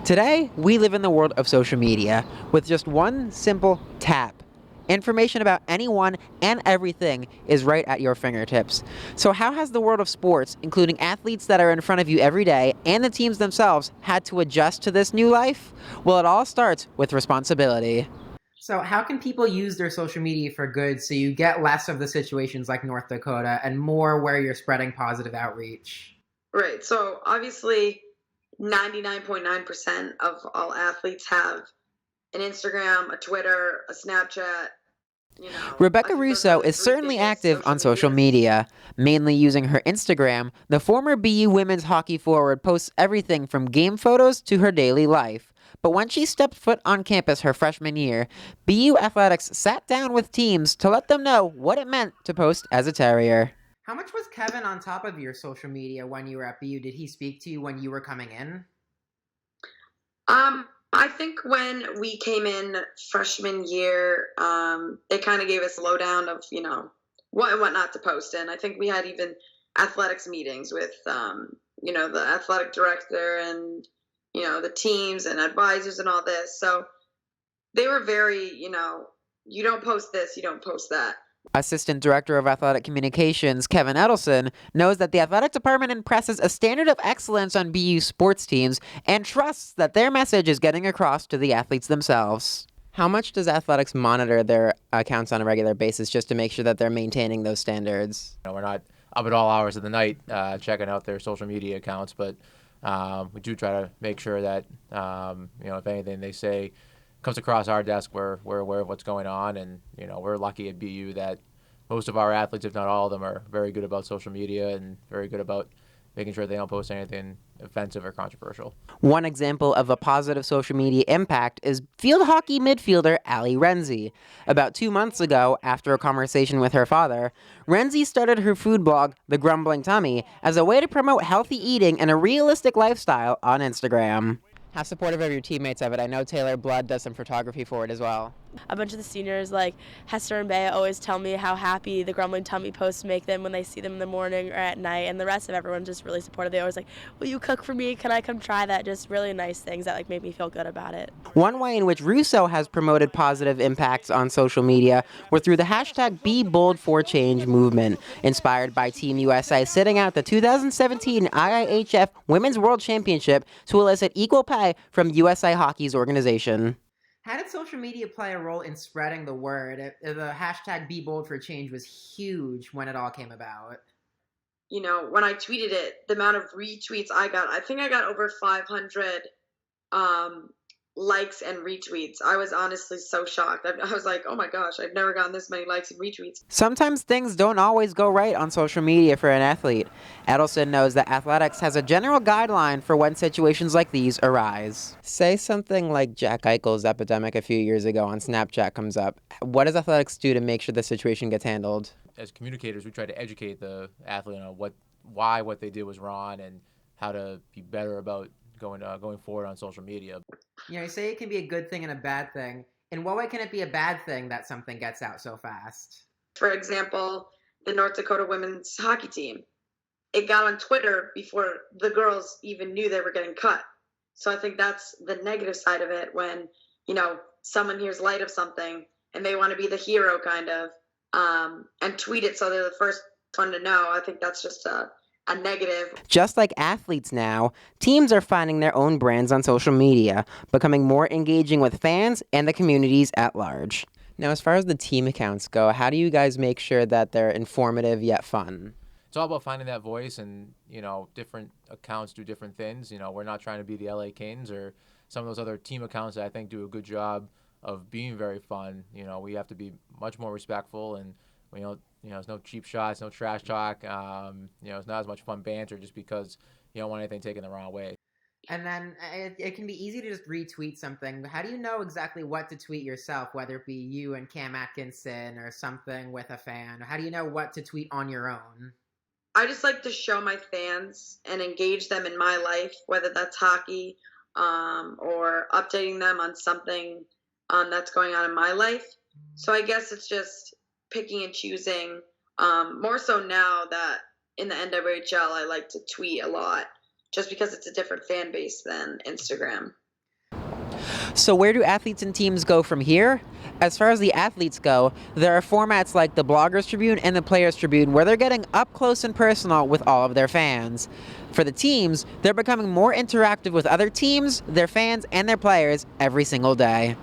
Today, we live in the world of social media with just one simple tap. Information about anyone and everything is right at your fingertips. So, how has the world of sports, including athletes that are in front of you every day and the teams themselves, had to adjust to this new life? Well, it all starts with responsibility. So, how can people use their social media for good so you get less of the situations like North Dakota and more where you're spreading positive outreach? Right. So obviously, 99.9% of all athletes have an Instagram, a Twitter, a Snapchat. I Rebecca think those Russo are the is three certainly biggest active social on social medias. media, mainly using her Instagram. The former BU women's hockey forward posts everything from game photos to her daily life. But when she stepped foot on campus her freshman year, BU Athletics sat down with teams to let them know what it meant to post as a Terrier. How much was Kevin on top of your social media when you were at BU? Did he speak to you when you were coming in? I think when we came in freshman year, they kind of gave us a lowdown of, what and what not to post. And I think we had even athletics meetings with, the athletic director and, the teams and advisors and all this. So they were very, you don't post this, you don't post that. Assistant Director of Athletic Communications, Kevin Edelson, knows that the athletic department impresses a standard of excellence on BU sports teams and trusts that their message is getting across to the athletes themselves. How much does athletics monitor their accounts on a regular basis just to make sure that they're maintaining those standards? We're not up at all hours of the night checking out their social media accounts, but we do try to make sure that, if anything they say comes across our desk, we're aware of what's going on. And, we're lucky at BU that most of our athletes, if not all of them, are very good about social media and very good about making sure they don't post anything offensive or controversial. One example of a positive social media impact is field hockey midfielder Allie Renzi. About 2 months ago, after a conversation with her father, Renzi started her food blog, The Grumbling Tummy, as a way to promote healthy eating and a realistic lifestyle on Instagram. How supportive of your teammates of it? I know Taylor Blood does some photography for it as well. A bunch of the seniors, like Hester and Bay, always tell me how happy the Grumbling Tummy posts make them when they see them in the morning or at night, and the rest of everyone just really supportive. They always like, will you cook for me? Can I come try that? Just really nice things that make me feel good about it. One way in which Russo has promoted positive impacts on social media were through the hashtag #BeBoldForChange movement, inspired by Team USA sitting out the 2017 IIHF Women's World Championship to elicit equal pay from USA Hockey's organization. How did social media play a role in spreading the word? The hashtag #BeBoldForChange was huge when it all came about. When I tweeted it, the amount of retweets I think I got over 500 likes and retweets. I was honestly so shocked. I was like, oh my gosh, I've never gotten this many likes and retweets. Sometimes things don't always go right on social media for an athlete. Edelson knows that athletics has a general guideline for when situations like these arise. Say something like Jack Eichel's epidemic a few years ago on Snapchat comes up. What does athletics do to make sure the situation gets handled? As communicators, we try to educate the athlete on why what they did was wrong and how to be better about going forward on social media. You say it can be a good thing and a bad thing. In what way can it be a bad thing that something gets out so fast? For example, the North Dakota women's hockey team. It got on Twitter before the girls even knew they were getting cut. So I think that's the negative side of it when, someone hears light of something and they want to be the hero kind of, and tweet it so they're the first one to know. I think that's just a negative. Just like athletes now, teams are finding their own brands on social media, becoming more engaging with fans and the communities at large. Now, as far as the team accounts go, how do you guys make sure that they're informative yet fun? It's all about finding that voice, and different accounts do different things. We're not trying to be the LA Kings or some of those other team accounts that I think do a good job of being very fun. We have to be much more respectful, and there's no cheap shots, no trash talk. It's not as much fun banter just because you don't want anything taken the wrong way. And then it can be easy to just retweet something. How do you know exactly what to tweet yourself, whether it be you and Cam Atkinson or something with a fan? How do you know what to tweet on your own? I just like to show my fans and engage them in my life, whether that's hockey or updating them on something that's going on in my life. So I guess it's just picking and choosing. More so now that in the NWHL, I like to tweet a lot just because it's a different fan base than Instagram. So where do athletes and teams go from here? As far as the athletes go, there are formats like the Bloggers Tribune and the Players Tribune where they're getting up close and personal with all of their fans. For the teams, they're becoming more interactive with other teams, their fans, and their players every single day.